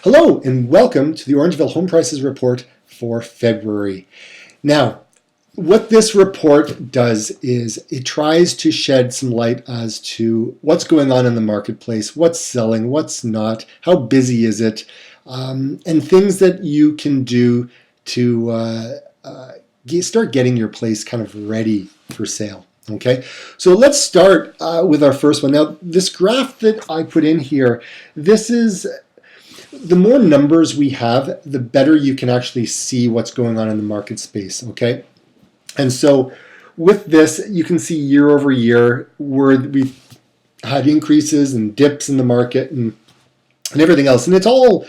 Hello and welcome to the Orangeville Home Prices Report for February. Now, what this report does is it tries to shed some light as to what's going on in the marketplace, what's selling, what's not, how busy is it, and things that you can do to start getting your place kind of ready for sale. Okay, so let's start with our first one. Now, this graph that I put in here, this is the more numbers we have, the better you can actually see what's going on in the market space, okay? And so with this, you can see year over year where we've had increases and dips in the market and everything else. And it follows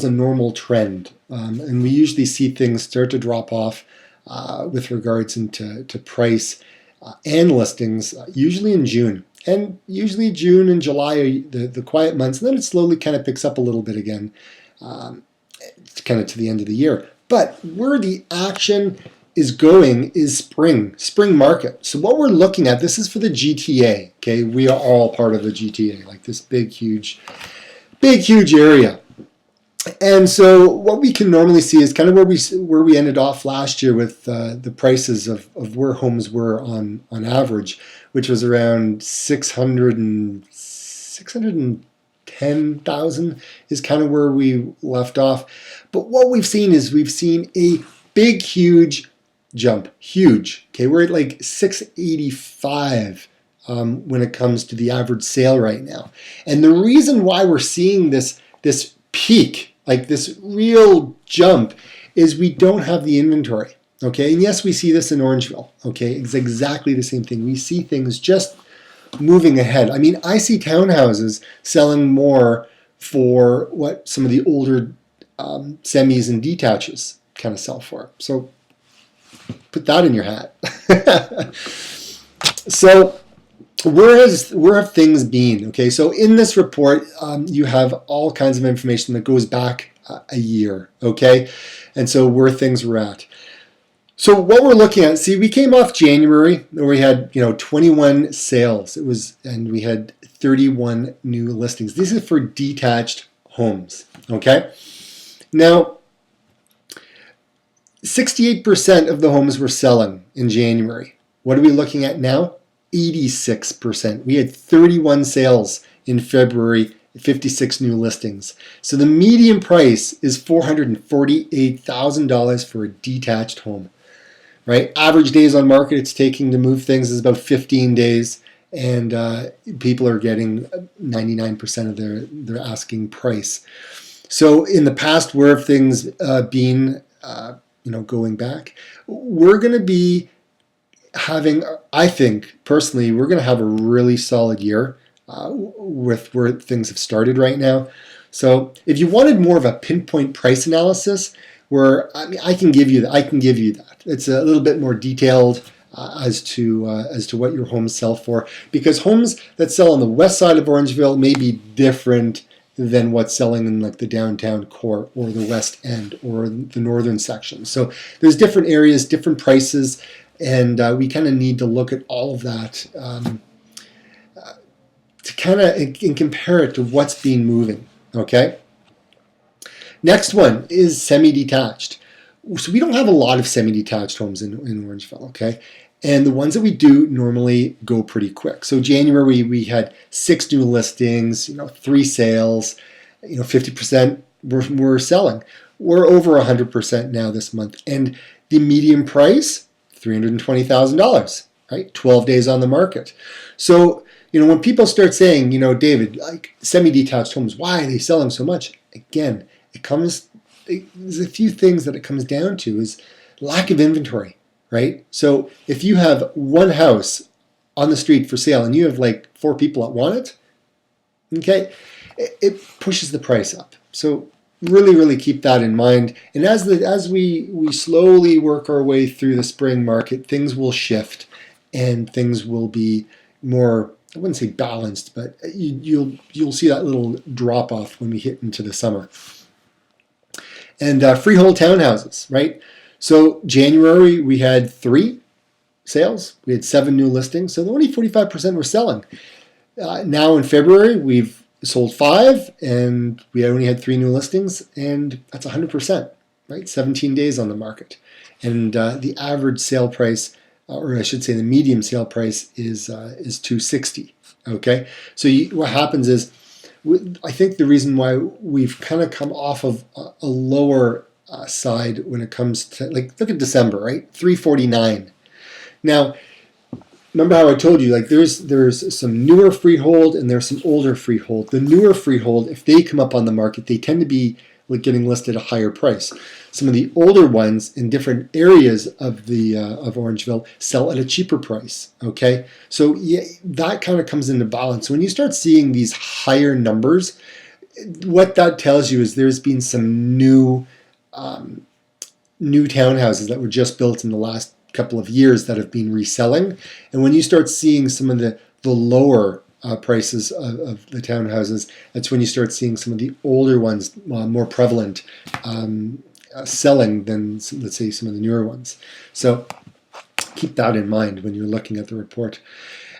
a normal trend. And we usually see things start to drop off with regards into price and listings, usually in June. And usually June and July are the quiet months, and then it slowly kind of picks up a little bit again, kind of to the end of the year. But where the action is going is spring market. So what we're looking at, this is for the GTA, okay? We are all part of the GTA, like this big, huge area. And so what we can normally see is kind of where we ended off last year with the prices of where homes were on average, which was around 610,000 is kind of where we left off. But what we've seen is a big, huge jump, huge. Okay, we're at like 685 when it comes to the average sale right now. And the reason why we're seeing this peak, like this real jump, is we don't have the inventory. Okay, and yes, we see this in Orangeville. Okay, it's exactly the same thing. We see things just moving ahead. I mean, I see townhouses selling more for what some of the older semis and detaches kind of sell for. So put that in your hat. So where have things been? Okay, so in this report, you have all kinds of information that goes back a year. Okay, and so where things were at. So what we're looking at, see, we came off January where we had 21 sales. And we had 31 new listings. These are for detached homes. Okay, now 68% of the homes were selling in January. What are we looking at now? 86%. We had 31 sales in February, 56 new listings. So the median price is $448,000 for a detached home, right? Average days on market it's taking to move things is about 15 days, and people are getting 99% of their asking price. So in the past, where have things been, going back? We're going to be having, I think personally, we're going to have a really solid year with where things have started right now. So if you wanted more of a pinpoint price analysis, I can give you that. It's a little bit more detailed as to what your homes sell for, because homes that sell on the west side of Orangeville may be different than what's selling in like the downtown core or the west end or the northern section. So there's different areas, different prices. And we kind of need to look at all of that to kind of and compare it to what's been moving, okay? Next one is semi-detached. So we don't have a lot of semi-detached homes in Orangeville, okay? And the ones that we do normally go pretty quick. So January we had 6 new listings, 3 sales, 50% were selling. We're over 100% now this month. And the median price, $320,000, right? 12 days on the market. So, when people start saying, David, like semi-detached homes, why are they selling so much? Again, there's a few things that it comes down to is lack of inventory, right? So if you have one house on the street for sale and you have like 4 people that want it, okay, it pushes the price up. So really keep that in mind. And as we slowly work our way through the spring market, things will shift and things will be more, I wouldn't say balanced, but you'll see that little drop off when we hit into the summer. And freehold townhouses, right? So January we had 3 sales, we had 7 new listings, so only 45% were selling. Now in February we've sold 5, and we only had 3 new listings, and that's 100%, right? 17 days on the market. And the average sale price, or I should say the medium sale price, is $260. Okay, so what happens is, I think the reason why we've kind of come off of a lower side when it comes to, like, look at December, right? $349. Now, remember how I told you, like, there's some newer freehold and there's some older freehold. The newer freehold, if they come up on the market, they tend to be like getting listed at a higher price. Some of the older ones in different areas of the of Orangeville sell at a cheaper price. Okay, so yeah, that kind of comes into balance. When you start seeing these higher numbers, what that tells you is there's been some new townhouses that were just built in the last couple of years that have been reselling. And when you start seeing some of the lower prices of the townhouses, that's when you start seeing some of the older ones more prevalent selling than, let's say, some of the newer ones. So keep that in mind when you're looking at the report.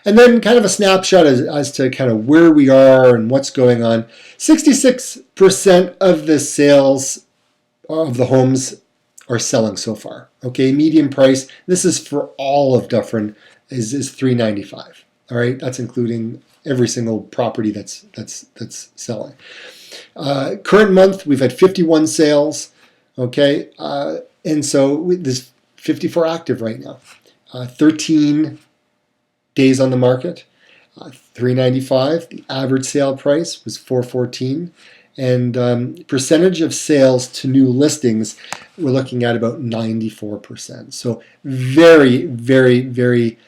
And then kind of a snapshot as to kind of where we are and what's going on. 66% of the sales of the homes are selling so far. Okay, median price, this is for all of Dufferin, is $395. All right, that's including every single property that's selling. Current month, we've had 51 sales. Okay, and so there's 54 active right now. 13 days on the market. $395. The average sale price was $414. And percentage of sales to new listings, we're looking at about 94%. So very, very, very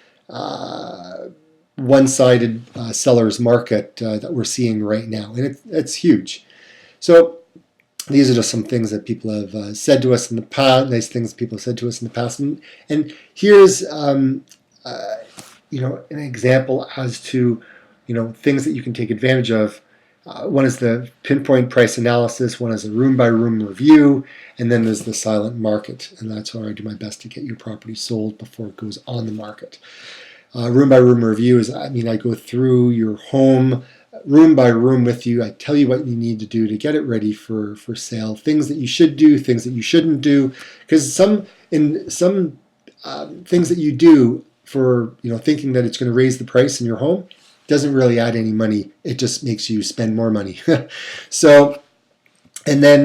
one-sided seller's market that we're seeing right now. And it's huge. So these are just some things that people have said to us in the past, nice things people have said to us in the past. And here's an example as to, things that you can take advantage of. One is the pinpoint price analysis, one is a room-by-room review, and then there's the silent market, and that's where I do my best to get your property sold before it goes on the market. Room-by-room review is, I go through your home room by room with you. I tell you what you need to do to get it ready for sale, things that you should do, things that you shouldn't do, because some things that you do for thinking that it's going to raise the price in your home doesn't really add any money. It just makes you spend more money. So, and then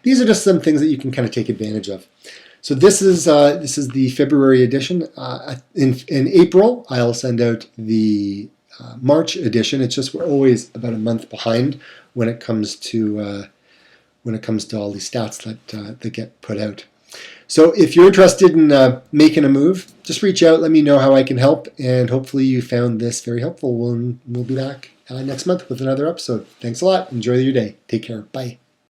these are just some things that you can kind of take advantage of. So this is the February edition. In April, I'll send out the March edition. It's just we're always about a month behind when it comes to all these stats that get put out. So if you're interested in making a move, just reach out, let me know how I can help, and hopefully you found this very helpful. We'll be back next month with another episode. Thanks a lot. Enjoy your day. Take care. Bye.